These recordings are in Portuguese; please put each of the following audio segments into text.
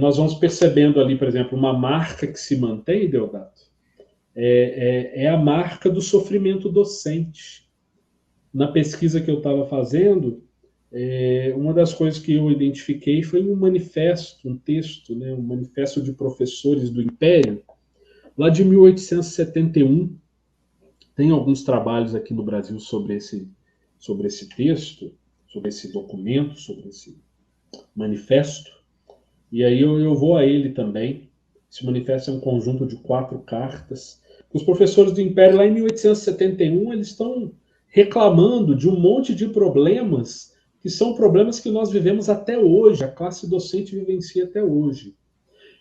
nós vamos percebendo ali, por exemplo, uma marca que se mantém, Deodato, é a marca do sofrimento docente. Na pesquisa que eu estava fazendo, uma das coisas que eu identifiquei foi um manifesto, um texto, né, um manifesto de professores do Império, lá de 1871. Tem alguns trabalhos aqui no Brasil sobre esse texto, sobre esse documento, sobre esse manifesto, e aí eu vou a ele também. Esse manifesto é um conjunto de 4 cartas. Os professores do Império, lá em 1871, eles estão reclamando de um monte de problemas que são problemas que nós vivemos até hoje, a classe docente vivencia até hoje.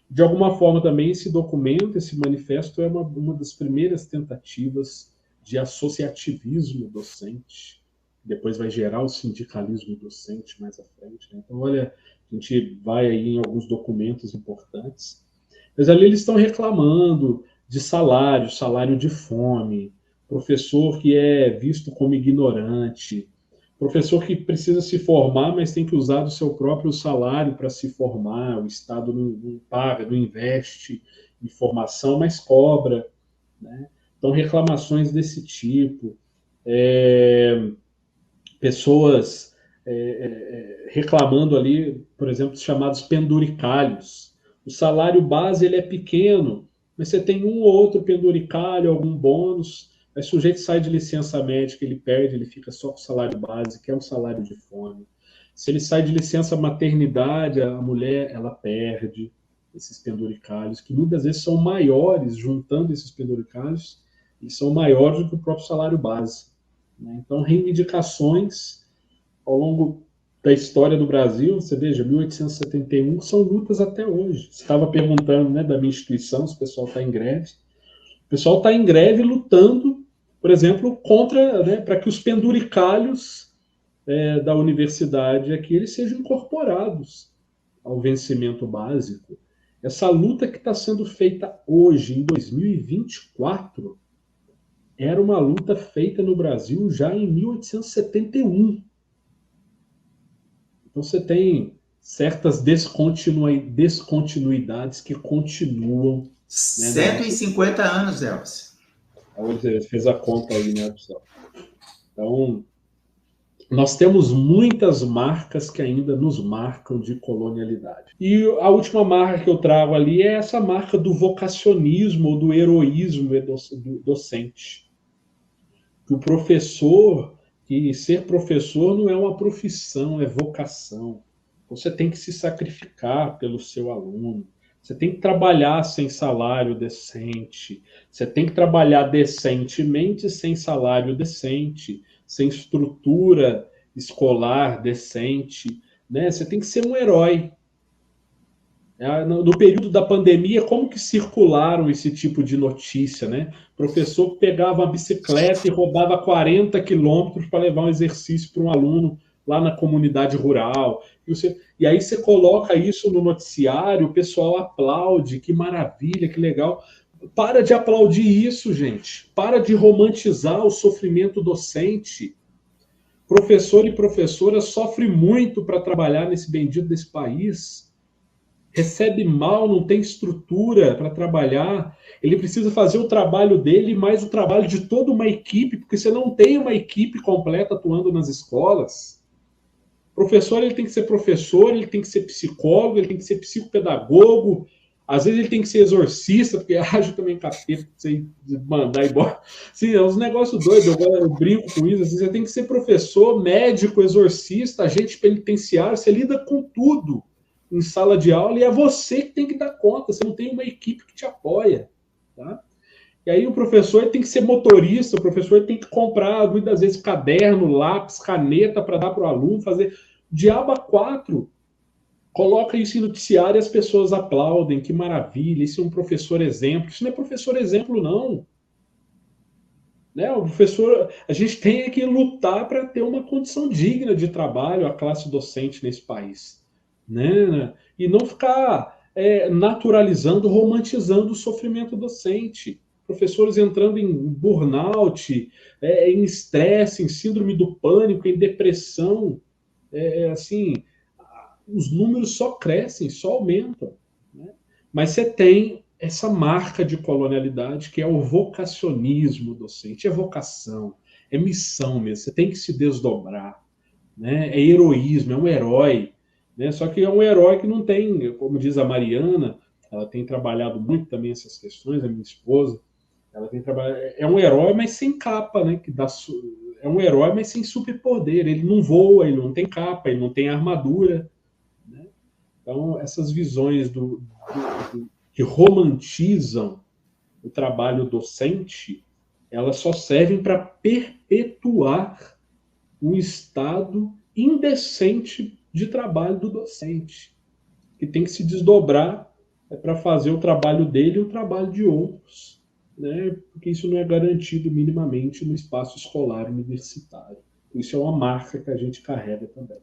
De alguma forma também esse documento, esse manifesto é uma das primeiras tentativas de associativismo docente, depois vai gerar o sindicalismo docente mais à frente, né? Então, olha, a gente vai aí em alguns documentos importantes, mas ali eles estão reclamando de salário de fome, professor que é visto como ignorante, professor que precisa se formar, mas tem que usar do seu próprio salário para se formar, o Estado não paga, não investe em formação, mas cobra, né? Então, reclamações desse tipo. Pessoas reclamando ali, por exemplo, os chamados penduricalhos. O salário base ele é pequeno, mas você tem um ou outro penduricalho, algum bônus, aí o sujeito sai de licença médica, ele perde, ele fica só com o salário base, que é um salário de fome. Se ele sai de licença maternidade, a mulher ela perde esses penduricalhos, que muitas vezes são maiores, juntando esses penduricalhos, eles são maiores do que o próprio salário base, né? Então, reivindicações ao longo da história do Brasil, você veja, 1871, são lutas até hoje. Você estava perguntando, né, da minha instituição, se o pessoal está em greve. O pessoal está em greve lutando, por exemplo, contra, né, para que os penduricalhos da universidade aqui eles sejam incorporados ao vencimento básico. Essa luta que está sendo feita hoje, em 2024, era uma luta feita no Brasil já em 1871. Então você tem certas descontinuidades que continuam. 150 anos, Elvis. Você fez a conta aí, né, pessoal? Então, nós temos muitas marcas que ainda nos marcam de colonialidade. E a última marca que eu trago ali é essa marca do vocacionismo, do heroísmo docente. Que o professor, que ser professor não é uma profissão, é vocação. Você tem que se sacrificar pelo seu aluno. Você tem que trabalhar sem salário decente. Você tem que trabalhar decentemente sem salário decente, sem estrutura escolar decente, né? Você tem que ser um herói. No período da pandemia, como que circularam esse tipo de notícia, né? O professor pegava uma bicicleta e rodava 40 quilômetros para levar um exercício para um aluno lá na comunidade rural. E aí você coloca isso no noticiário, o pessoal aplaude, que maravilha, que legal. Para de aplaudir isso, gente. Para de romantizar o sofrimento docente. Professor e professora sofrem muito para trabalhar nesse bendito desse país. Recebe mal, não tem estrutura para trabalhar, ele precisa fazer o trabalho dele mais o trabalho de toda uma equipe, porque você não tem uma equipe completa atuando nas escolas. O professor ele tem que ser professor, ele tem que ser psicólogo, ele tem que ser psicopedagogo, às vezes ele tem que ser exorcista, porque age também capeta para você mandar embora. Sim, é uns negócios doidos, eu brinco com isso, assim, você tem que ser professor, médico, exorcista, agente penitenciário, você lida com tudo em sala de aula e é você que tem que dar conta, você não tem uma equipe que te apoia, tá? E aí o professor tem que ser motorista, o professor tem que comprar muitas vezes caderno, lápis, caneta para dar para o aluno, fazer diabo a quatro. Coloca isso em noticiário e as pessoas aplaudem, que maravilha, isso é um professor exemplo. Isso não é professor exemplo, não. Né? O professor, a gente tem que lutar para ter uma condição digna de trabalho, a classe docente nesse país, né? E não ficar naturalizando, romantizando o sofrimento docente. Professores entrando em burnout, em estresse, em síndrome do pânico, em depressão. Assim, os números só crescem, só aumentam. né? Mas você tem essa marca de colonialidade que é o vocacionismo docente, é vocação, é missão mesmo, você tem que se desdobrar, né? É heroísmo, é um herói, né? Só que é um herói que não tem, como diz a Mariana, ela tem trabalhado muito também essas questões, a minha esposa, ela tem trabalhado, é um herói, mas sem capa, né? É um herói, mas sem superpoder, ele não voa, ele não tem capa, ele não tem armadura, né? Então, essas visões que romantizam o trabalho docente, elas só servem para perpetuar um estado indecente de trabalho do docente, que tem que se desdobrar para fazer o trabalho dele e o trabalho de outros, né? Porque isso não é garantido minimamente no espaço escolar universitário. Isso é uma marca que a gente carrega também.